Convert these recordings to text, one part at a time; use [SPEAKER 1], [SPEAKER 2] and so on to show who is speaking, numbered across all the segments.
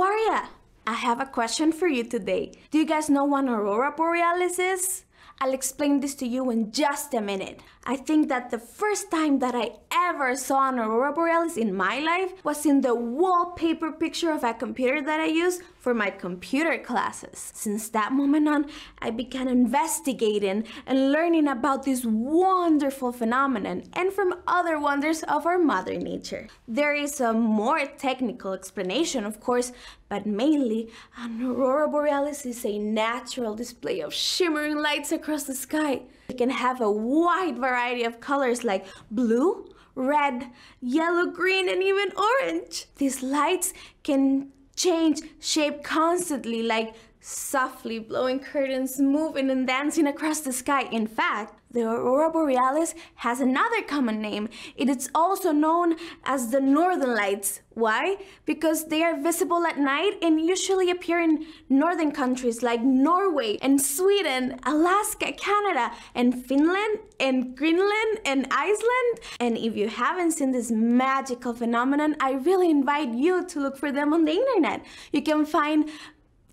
[SPEAKER 1] how are ya? I have a question for you today. Do you guys know what Aurora Borealis is? I'll explain this to you in just a minute. I think that the first time that I ever saw an Aurora Borealis in my life was in the wallpaper picture of a computer that I use for my computer classes. Since that moment on, I began investigating and learning about this wonderful phenomenon and from other wonders of our Mother Nature. There is a more technical explanation, of course, but mainly, an Aurora Borealis is a natural display of shimmering lights across the sky. It can have a wide variety of colors like blue, red, yellow, green, and even orange. These lights can change shape constantly, like softly blowing curtains moving and dancing across the sky. In fact, the Aurora Borealis has another common name. It is also known as the Northern Lights. Why? Because they are visible at night and usually appear in northern countries like Norway and Sweden, Alaska, Canada, and Finland, and Greenland, and Iceland. And if you haven't seen this magical phenomenon, I really invite you to look for them on the internet. You can find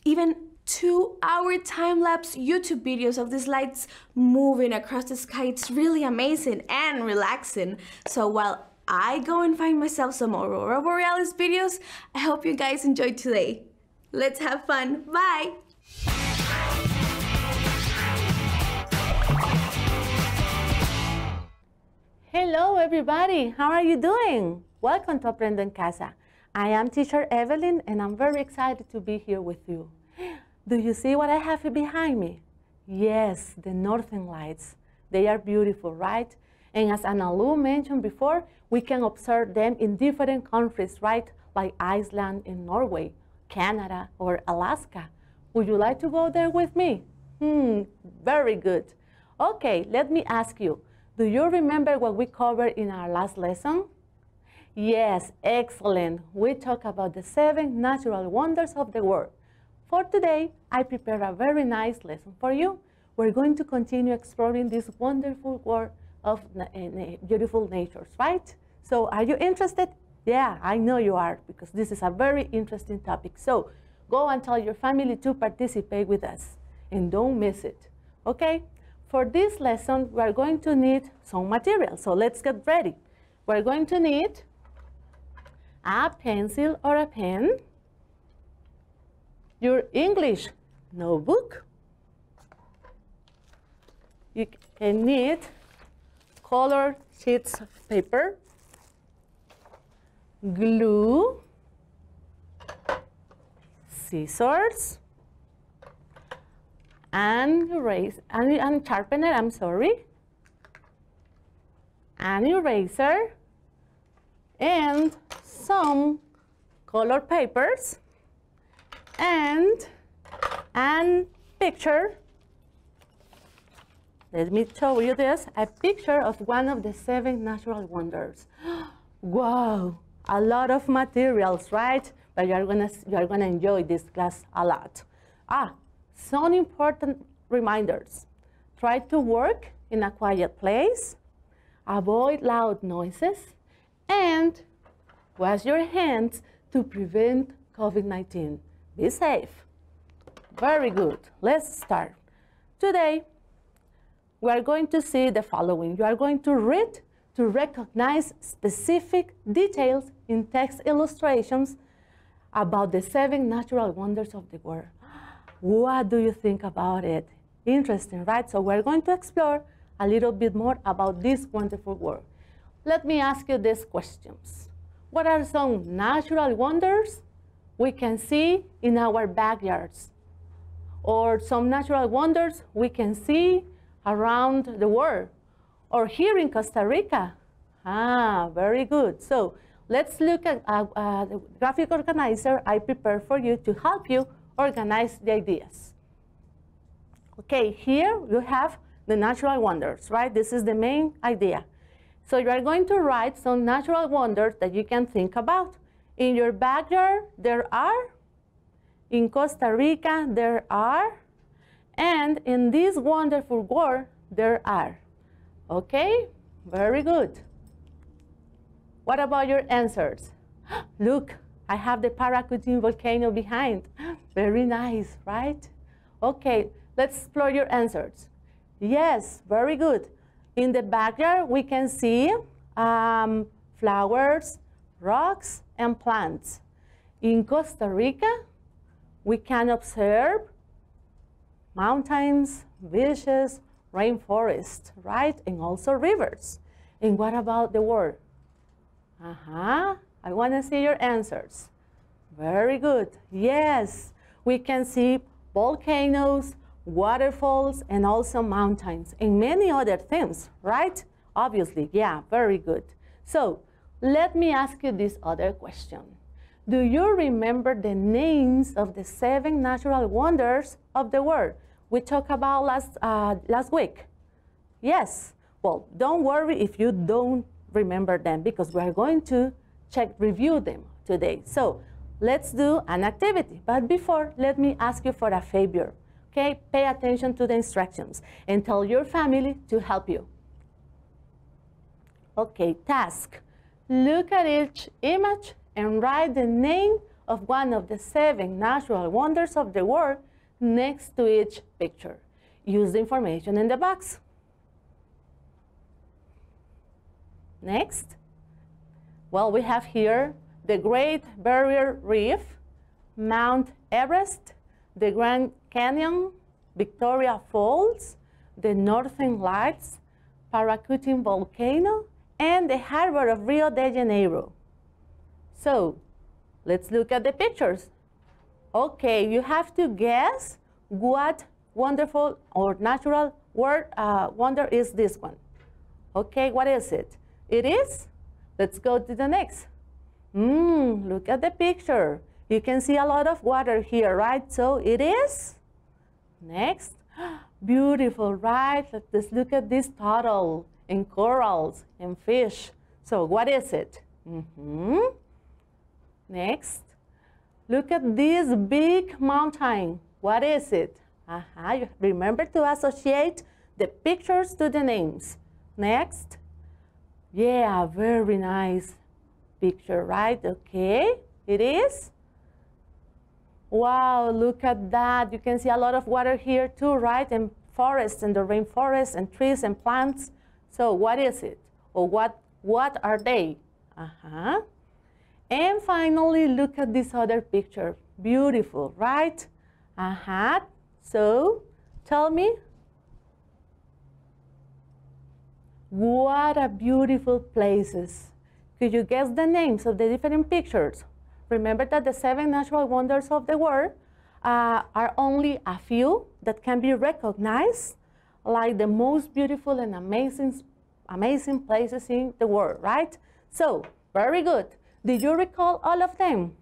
[SPEAKER 1] even 2-hour time-lapse YouTube videos of these lights moving across the sky. It's really amazing and relaxing. So while I go and find myself some Aurora Borealis videos, I hope you guys enjoyed today. Let's have fun. Bye!
[SPEAKER 2] Hello everybody, how are you doing? Welcome to Aprendo en Casa. I am teacher Evelyn and I'm very excited to be here with you. Do you see what I have behind me? Yes, the Northern Lights. They are beautiful, right? And as Analu mentioned before, we can observe them in different countries, right? Like Iceland and Norway, Canada, or Alaska. Would you like to go there with me? Very good. Okay, let me ask you, do you remember what we covered in our last lesson? Yes, excellent. We talked about the 7 natural wonders of the world. For today, I prepared a very nice lesson for you. We're going to continue exploring this wonderful world of beautiful natures, right? So are you interested? Yeah, I know you are, because this is a very interesting topic. So go and tell your family to participate with us, and don't miss it, okay? For this lesson, we're going to need some material, so let's get ready. We're going to need a pencil or a pen, your English notebook. You can need colored sheets of paper, glue, scissors, and sharpener, an eraser, and some colored papers, and picture. Let me show you this, a picture of one of the 7 natural wonders. Wow, a lot of materials, right? But you're gonna enjoy this class a lot. Some important reminders. Try to work in a quiet place, avoid loud noises, and wash your hands to prevent COVID-19. Be safe. Very good. Let's start. Today, we are going to see the following. You are going to read to recognize specific details in text illustrations about the 7 natural wonders of the world. What do you think about it? Interesting, right? So we're going to explore a little bit more about this wonderful world. Let me ask you these questions. What are some natural wonders we can see in our backyards? Or some natural wonders we can see around the world? Or here in Costa Rica? Very good. So let's look at the graphic organizer I prepared for you to help you organize the ideas. Okay, here you have the natural wonders, right? This is the main idea. So you are going to write some natural wonders that you can think about. In your backyard, there are. In Costa Rica, there are. And in this wonderful world, there are. Okay, very good. What about your answers? Look, I have the Parachuting Volcano behind. Very nice, right? Okay, let's explore your answers. Yes, very good. In the backyard, we can see flowers, rocks, and plants. In Costa Rica, we can observe mountains, beaches, rainforests, right? And also rivers. And what about the world? I want to see your answers. Very good. Yes, we can see volcanoes, waterfalls, and also mountains, and many other things, right? Obviously, yeah, very good. So, let me ask you this other question. Do you remember the names of the 7 natural wonders of the world we talked about last week? Yes. Well, don't worry if you don't remember them, because we're going to review them today. So let's do an activity. But before, let me ask you for a favor. Okay, pay attention to the instructions and tell your family to help you. Okay, task. Look at each image and write the name of one of the 7 natural wonders of the world next to each picture. Use the information in the box. Next. Well, we have here the Great Barrier Reef, Mount Everest, the Grand Canyon, Victoria Falls, the Northern Lights, Parachuting Volcano, and the harbor of Rio de Janeiro. So, let's look at the pictures. Okay, you have to guess what wonderful or natural wonder is this one. Okay, what is it? It is? Let's go to the next. Look at the picture. You can see a lot of water here, right? So it is? Next. Beautiful, right? Let's look at this turtle and corals and fish. So what is it? Next. Look at this big mountain. What is it? Remember to associate the pictures to the names. Next. Yeah, very nice picture, right? Okay, it is? Wow, look at that. You can see a lot of water here too, right? And forests and the rainforest and trees and plants. So what is it? Or what are they? And finally, look at this other picture. Beautiful, right? So tell me, what a beautiful places. Could you guess the names of the different pictures? Remember that the 7 natural wonders of the world are only a few that can be recognized, like the most beautiful and amazing places in the world, right? So, very good. Did you recall all of them?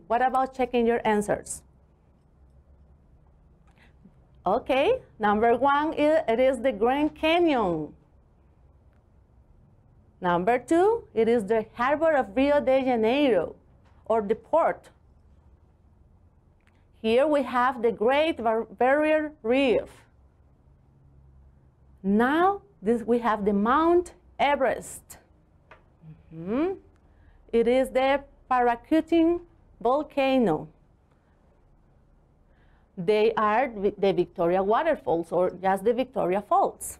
[SPEAKER 2] What about checking your answers? Okay, number 1, it is the Grand Canyon. Number 2, it is the harbor of Rio de Janeiro, or the port. Here we have the Great Barrier Reef. Now we have the Mount Everest. It is the Parachuting Volcano. They are the Victoria Waterfalls, or just the Victoria Falls.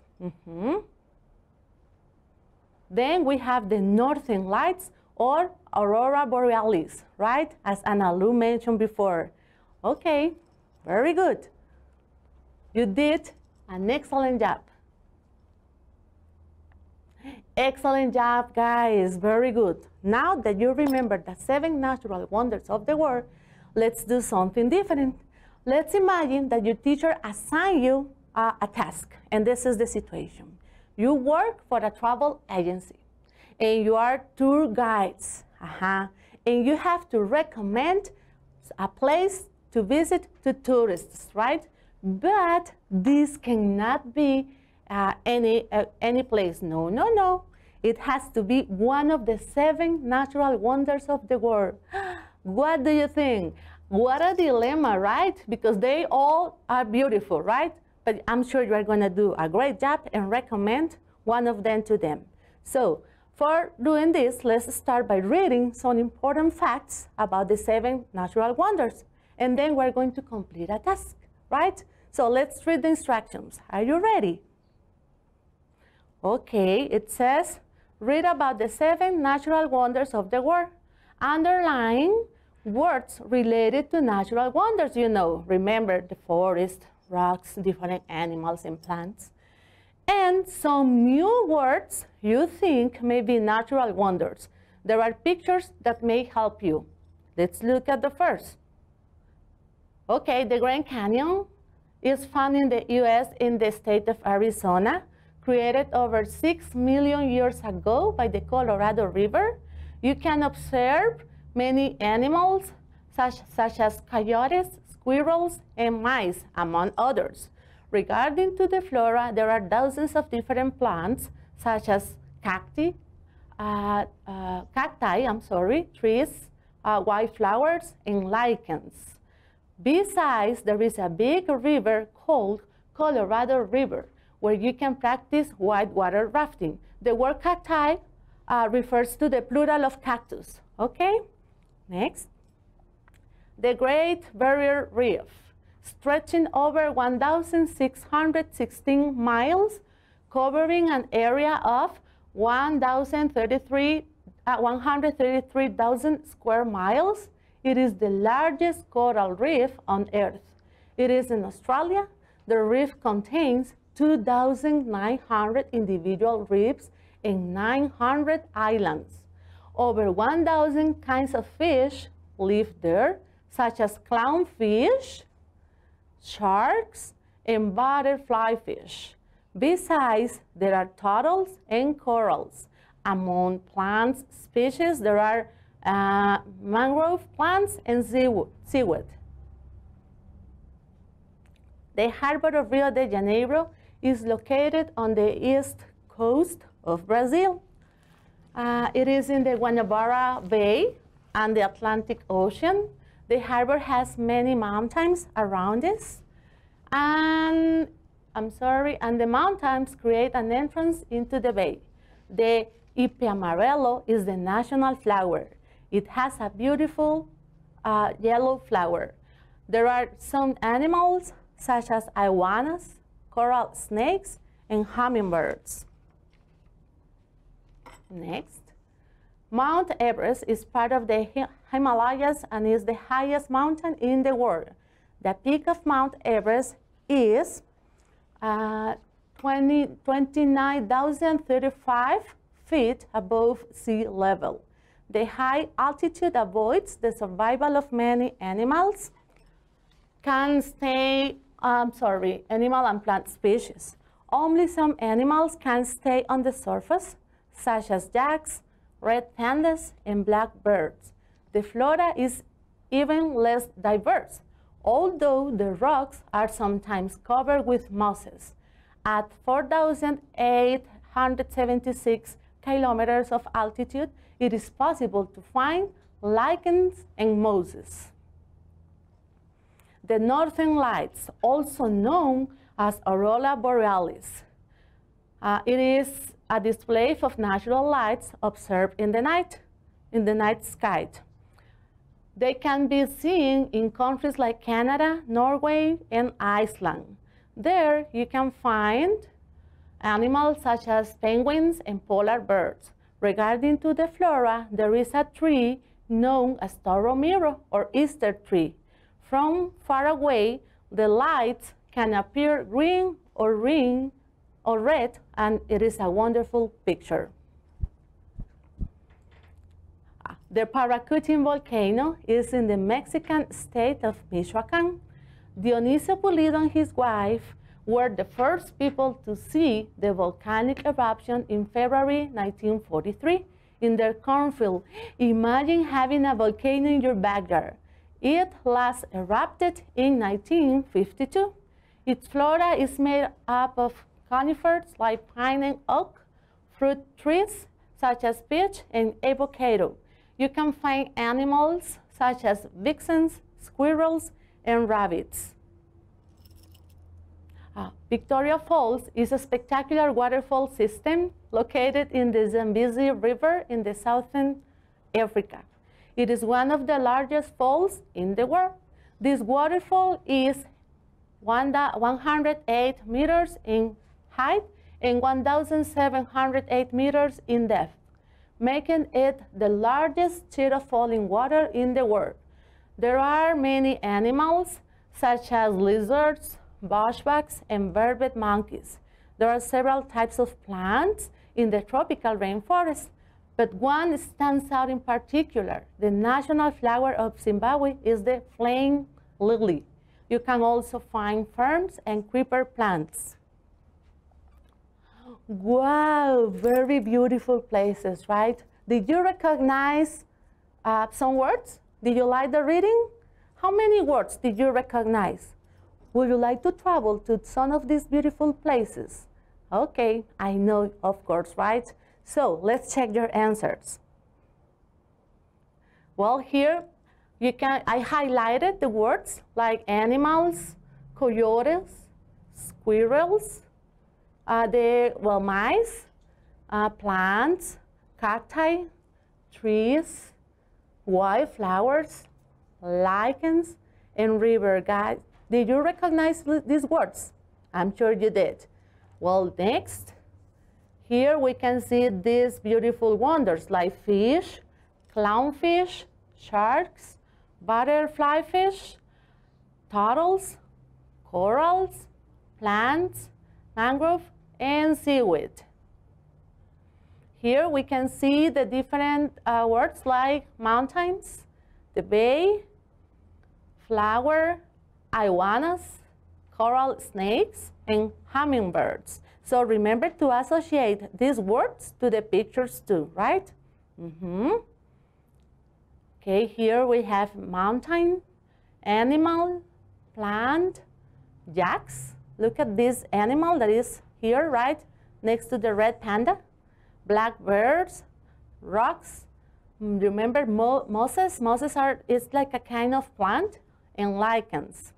[SPEAKER 2] Then we have the Northern Lights, or Aurora Borealis, right? As Analu mentioned before. Okay, very good. You did an excellent job. Excellent job, guys, very good. Now that you remember the 7 natural wonders of the world, let's do something different. Let's imagine that your teacher assigned you a task, and this is the situation. You work for a travel agency, and you are tour guides, and you have to recommend a place to visit to tourists, right? But this cannot be any place. No. It has to be one of the 7 natural wonders of the world. What do you think? What a dilemma, right? Because they all are beautiful, right? But I'm sure you are going to do a great job and recommend one of them to them. So For doing this, let's start by reading some important facts about the 7 natural wonders, and then we're going to complete a task, right? So let's read the instructions. Are you ready? Okay, it says, read about the 7 natural wonders of the world. Underline words related to natural wonders, you know. Remember the forest, rocks, different animals and plants. And some new words you think may be natural wonders. There are pictures that may help you. Let's look at the first. Okay, the Grand Canyon is found in the US in the state of Arizona, created over 6 million years ago by the Colorado River. You can observe many animals such as coyotes, squirrels, and mice, among others. Regarding to the flora, there are dozens of different plants, such as cacti, trees, wildflowers, and lichens. Besides, there is a big river called Colorado River, where you can practice whitewater rafting. The word cacti refers to the plural of cactus. Okay? Next. The Great Barrier Reef, stretching over 1,616 miles, covering an area of 133,000 square miles. It is the largest coral reef on Earth. It is in Australia. The reef contains 2,900 individual reefs and 900 islands. Over 1,000 kinds of fish live there, such as clownfish, sharks, and butterfly fish. Besides, there are turtles and corals. Among plant species, there are mangrove plants and seaweed. The harbor of Rio de Janeiro is located on the east coast of Brazil. It is in the Guanabara Bay and the Atlantic Ocean. The harbor has many mountains around it, and the mountains create an entrance into the bay. The Ipe amarelo is the national flower. It has a beautiful yellow flower. There are some animals such as iguanas, coral snakes, and hummingbirds. Next. Mount Everest is part of the Himalayas and is the highest mountain in the world. The peak of Mount Everest is 29,035 feet above sea level. The high altitude avoids the survival of many animals, animal and plant species. Only some animals can stay on the surface, such as jacks, red pandas, and blackbirds. The flora is even less diverse, although the rocks are sometimes covered with mosses. At 4,876 kilometers of altitude, it is possible to find lichens and mosses. The Northern Lights, also known as Aurora Borealis. It is a display of natural lights observed in the night sky. They can be seen in countries like Canada, Norway, and Iceland. There you can find animals such as penguins and polar bears. Regarding to the flora, there is a tree known as Toro Miro or Easter tree. From far away, the lights can appear green or red, and it is a wonderful picture. The Parachuting Volcano is in the Mexican state of Michoacán. Dionisio Pulido and his wife were the first people to see the volcanic eruption in February 1943 in their cornfield. Imagine having a volcano in your backyard. It last erupted in 1952. Its flora is made up of conifers like pine and oak, fruit trees such as peach and avocado. You can find animals such as vixens, squirrels, and rabbits. Victoria Falls is a spectacular waterfall system located in the Zambezi River in the southern Africa. It is one of the largest falls in the world. This waterfall is 108 meters in height and 1,708 meters in depth, making it the largest sheet of falling water in the world. There are many animals, such as lizards, bushwhacks, and vervet monkeys. There are several types of plants in the tropical rainforest, but one stands out in particular. The national flower of Zimbabwe is the flame lily. You can also find ferns and creeper plants. Wow, very beautiful places, right? Did you recognize some words? Did you like the reading? How many words did you recognize? Would you like to travel to some of these beautiful places? Okay, I know, of course, right? So let's check your answers. Well, here I highlighted the words like animals, coyotes, squirrels, mice, plants, cacti, trees, wildflowers, lichens, and river. Guys, did you recognize these words? I'm sure you did. Well, next, here we can see these beautiful wonders like fish, clownfish, sharks, butterfly fish, turtles, corals, plants, mangrove, and seaweed. Here we can see the different words like mountains, the bay, flower, iguanas, coral snakes, and hummingbirds. So remember to associate these words to the pictures too, right? Okay, here we have mountain, animal, plant, jacks. Look at this animal that is here, right, next to the red panda. Blackbirds, rocks. Remember mosses? Mosses is like a kind of plant, and lichens.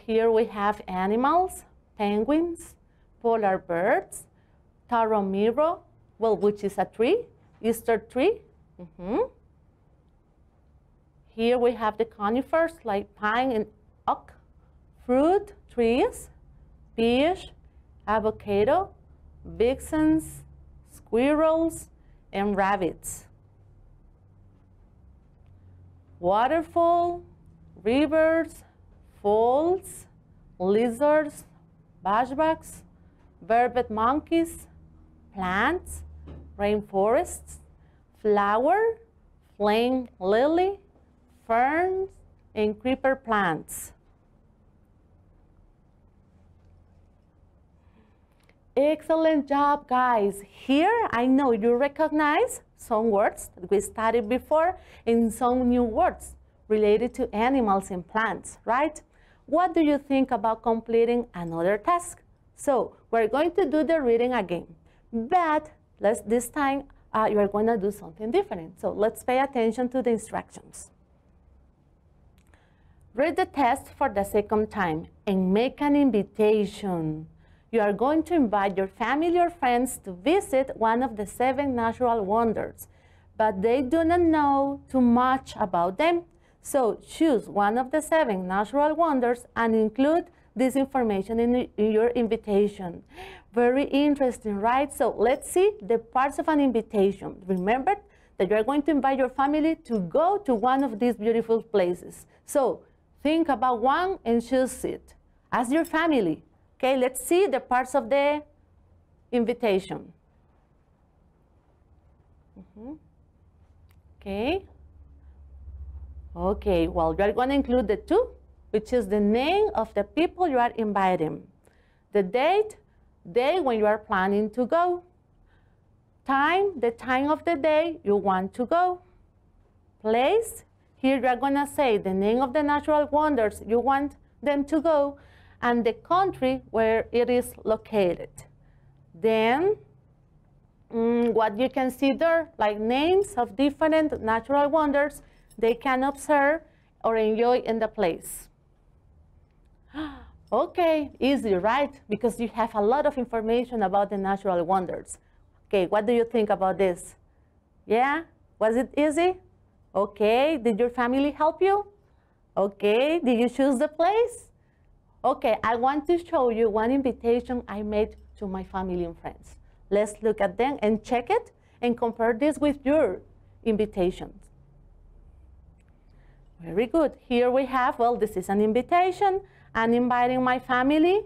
[SPEAKER 2] Here we have animals, penguins, polar birds, taromiro, well, which is a tree, Easter tree. Here we have the conifers like pine and oak, fruit trees, fish, avocado, vixens, squirrels, and rabbits. Waterfall, rivers, falls, lizards, bushwhacks, vervet monkeys, plants, rainforests, flower, flame lily, ferns, and creeper plants. Excellent job, guys. Here, I know you recognize some words that we studied before and some new words related to animals and plants, right? What do you think about completing another task? So, we're going to do the reading again, but this time you are going to do something different. So, let's pay attention to the instructions. Read the text for the second time and make an invitation. You are going to invite your family or friends to visit one of the 7 natural wonders, but they do not know too much about them. So choose one of the 7 natural wonders and include this information in your invitation. Very interesting, right? So let's see the parts of an invitation. Remember that you are going to invite your family to go to one of these beautiful places. So think about one and choose it. Ask your family. Okay, let's see the parts of the invitation. Okay. Okay, well, you are going to include the 2, which is the name of the people you are inviting. The date, day when you are planning to go. Time, the time of the day you want to go. Place, here you are going to say the name of the natural wonders you want them to go, and the country where it is located. Then, what you can see there, like names of different natural wonders they can observe or enjoy in the place. Okay, easy, right? Because you have a lot of information about the natural wonders. Okay, what do you think about this? Yeah? Was it easy? Okay, did your family help you? Okay, did you choose the place? Okay, I want to show you one invitation I made to my family and friends. Let's look at them and check it and compare this with your invitations. Very good. Here we have, well, this is an invitation. I'm inviting my family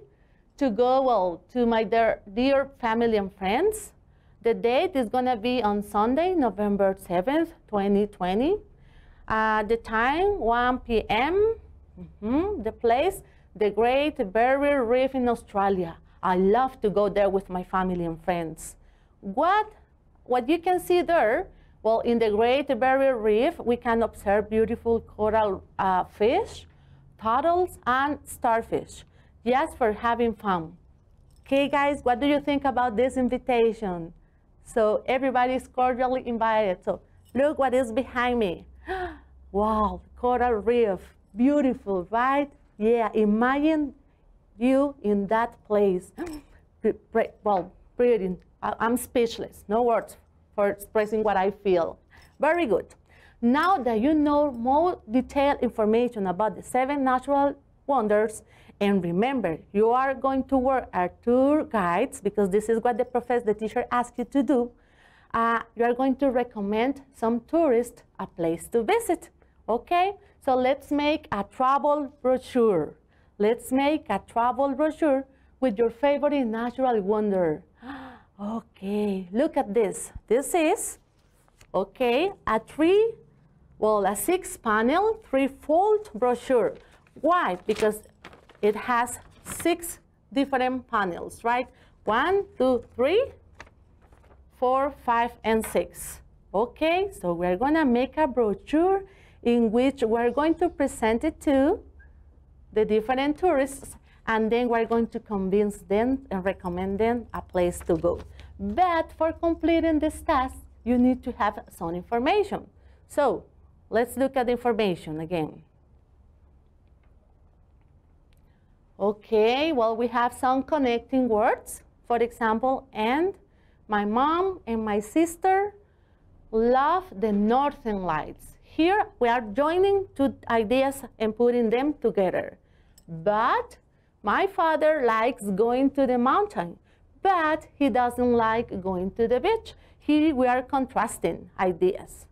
[SPEAKER 2] to go, well, to my dear family and friends. The date is going to be on Sunday, November 7th, 2020. The time, 1 p.m. The place, the Great Barrier Reef in Australia. I love to go there with my family and friends. What you can see there, well, in the Great Barrier Reef, we can observe beautiful coral fish, turtles, and starfish, just for having fun. Okay, guys, what do you think about this invitation? So everybody is cordially invited. So look what is behind me. Wow, coral reef, beautiful, right? Yeah, imagine you in that place. Well, pretty. I'm speechless, no words for expressing what I feel. Very good. Now that you know more detailed information about the 7 natural wonders, and remember, you are going to work as tour guides, because this is what the teacher asks you to do. You are going to recommend some tourists a place to visit. Okay, so let's make a travel brochure. Let's make a travel brochure with your favorite natural wonder. Okay, look at this. This is, okay, a 6-panel, 3-fold brochure. Why? Because it has 6 different panels, right? 1, 2, 3, 4, 5, and 6. Okay, so we're gonna make a brochure in which we're going to present it to the different tourists, and then we're going to convince them and recommend them a place to go. But for completing this task, you need to have some information. So let's look at the information again. Okay, well, we have some connecting words. For example, and my mom and my sister love the northern lights. Here we are joining 2 ideas and putting them together. But my father likes going to the mountain, but he doesn't like going to the beach. Here we are contrasting ideas.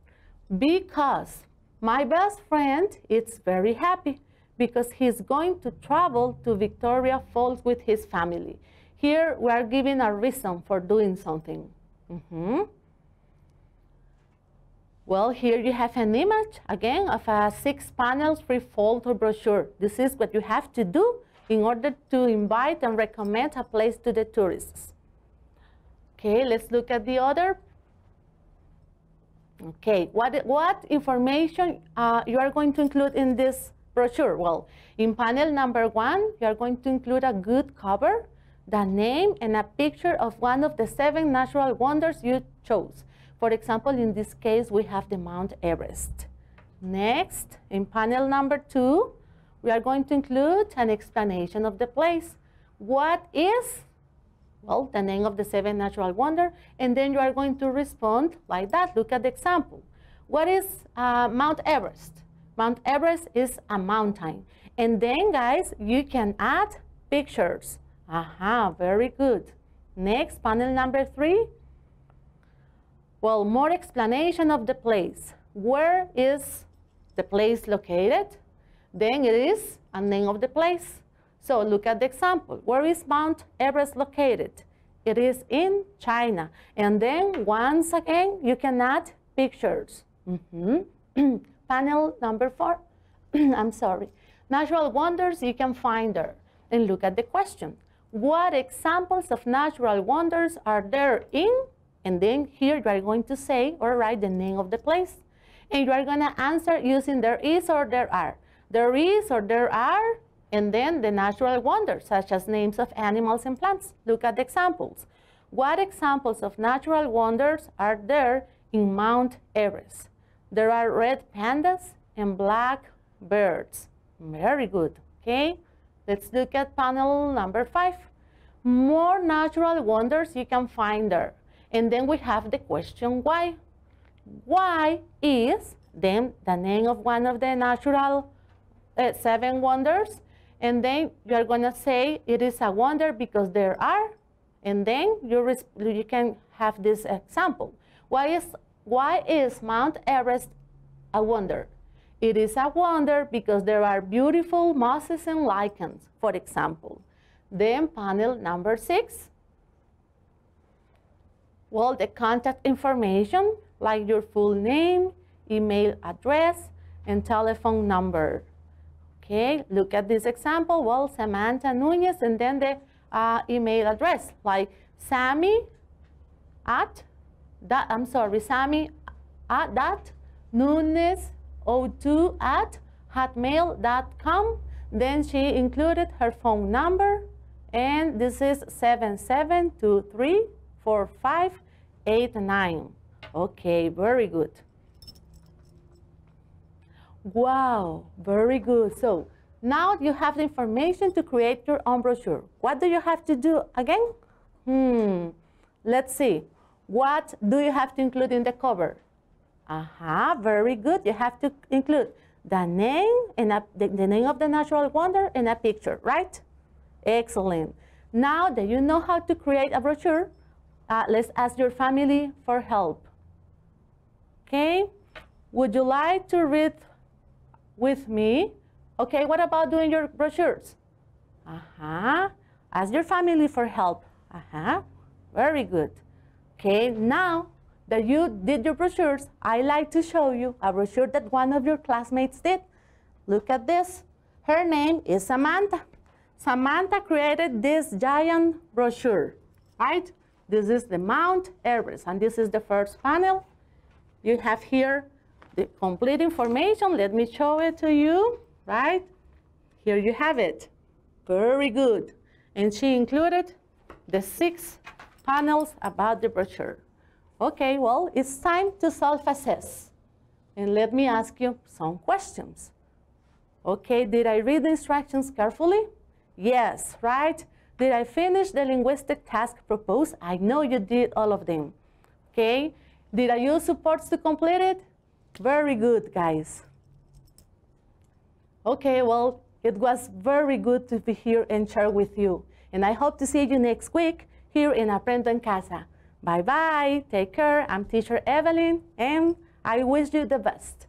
[SPEAKER 2] Because my best friend is very happy because he's going to travel to Victoria Falls with his family. Here we are giving a reason for doing something. Well, here you have an image, again, of a 6-panel 3-fold brochure. This is what you have to do in order to invite and recommend a place to the tourists. Okay, let's look at the other. Okay, what information you are going to include in this brochure? Well, in panel number 1, you are going to include a good cover, the name, and a picture of one of the 7 natural wonders you chose. For example, in this case, we have the Mount Everest. Next, in panel number 2, we are going to include an explanation of the place. What is, well, the name of the 7 natural wonders, and then you are going to respond like that. Look at the example. What is Mount Everest? Mount Everest is a mountain. And then, guys, you can add pictures. Very good. Next, panel number 3. Well, more explanation of the place. Where is the place located? Then it is a name of the place. So look at the example. Where is Mount Everest located? It is in China. And then once again, you can add pictures. Panel number 4. I'm sorry. Natural wonders you can find there. And look at the question. What examples of natural wonders are there in? And then here you are going to say or write the name of the place. And you are going to answer using there is or there are. There is or there are, and then the natural wonders, such as names of animals and plants. Look at the examples. What examples of natural wonders are there in Mount Everest? There are red pandas and black birds. Very good, okay? Let's look at panel number 5. More natural wonders you can find there. And then we have the question why. Why is then the name of one of the natural 7 wonders. And then you're going to say it is a wonder because there are. And then you can have this example. Why is Mount Everest a wonder? It is a wonder because there are beautiful mosses and lichens, for example. Then panel number 6. Well, the contact information, like your full name, email address, and telephone number. Okay, look at this example. Well, Samantha Núñez, and then the email address, like Sammy at Núñez02@hotmail.com. Then she included her phone number, and this is 77234589. Okay, very good. Wow, very good. So now you have the information to create your own brochure. What do you have to do again? Let's see. What do you have to include in the cover? Very good. You have to include the name and the name of the natural wonder and a picture, right? Excellent. Now that you know how to create a brochure, let's ask your family for help. Okay? Would you like to read with me? Okay, what about doing your brochures? Ask your family for help. Very good. Okay, now that you did your brochures, I like to show you a brochure that one of your classmates did. Look at this. Her name is Samantha. Samantha created this giant brochure, right? This is the Mount Everest, and this is the first panel. You have here the complete information. Let me show it to you, right? Here you have it. Very good. And she included the 6 panels about the brochure. Okay, well, it's time to self-assess. And let me ask you some questions. Okay, did I read the instructions carefully? Yes, right? Did I finish the linguistic task proposed? I know you did all of them. Okay, did I use supports to complete it? Very good, guys. Okay, well, it was very good to be here and share with you. And I hope to see you next week here in Aprendo en Casa. Bye-bye. Take care. I'm teacher Evelyn, and I wish you the best.